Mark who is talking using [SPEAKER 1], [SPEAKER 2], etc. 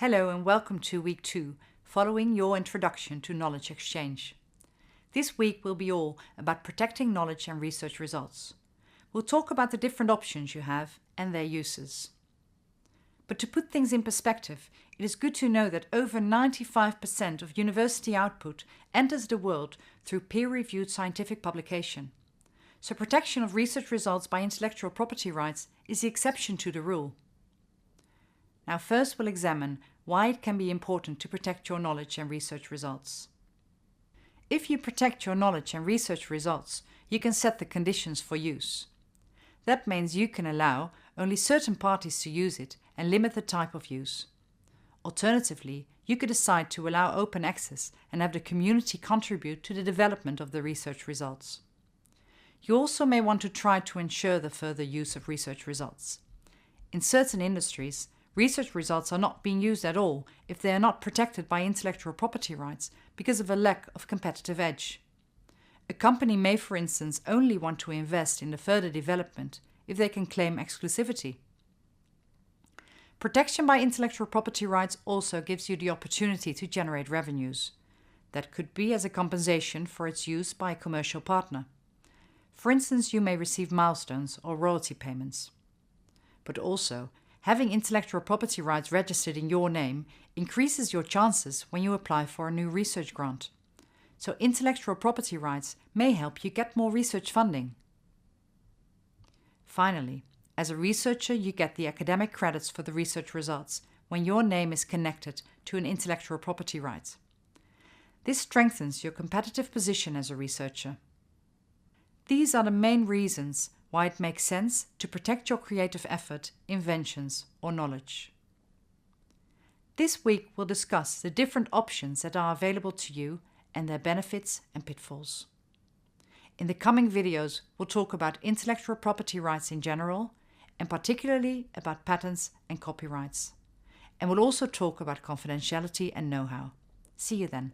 [SPEAKER 1] Hello and welcome to Week 2, following your introduction to knowledge exchange. This week will be all about protecting knowledge and research results. We'll talk about the different options you have and their uses. But to put things in perspective, it is good to know that over 95% of university output enters the world through peer-reviewed scientific publication. So protection of research results by intellectual property rights is the exception to the rule. Now first we'll examine why it can be important to protect your knowledge and research results. If you protect your knowledge and research results, you can set the conditions for use. That means you can allow only certain parties to use it and limit the type of use. Alternatively, you could decide to allow open access and have the community contribute to the development of the research results. You also may want to try to ensure the further use of research results. In certain industries, research results are not being used at all if they are not protected by intellectual property rights because of a lack of competitive edge. A company may, for instance, only want to invest in the further development if they can claim exclusivity. Protection by intellectual property rights also gives you the opportunity to generate revenues. That could be as a compensation for its use by a commercial partner. For instance, you may receive milestones or royalty payments. But also, having intellectual property rights registered in your name increases your chances when you apply for a new research grant. So intellectual property rights may help you get more research funding. Finally, as a researcher, you get the academic credits for the research results when your name is connected to an intellectual property right. This strengthens your competitive position as a researcher. These are the main reasons why it makes sense to protect your creative effort, inventions, or knowledge. This week we'll discuss the different options that are available to you and their benefits and pitfalls. In the coming videos, we'll talk about intellectual property rights in general, and particularly about patents and copyrights. And we'll also talk about confidentiality and know-how. See you then.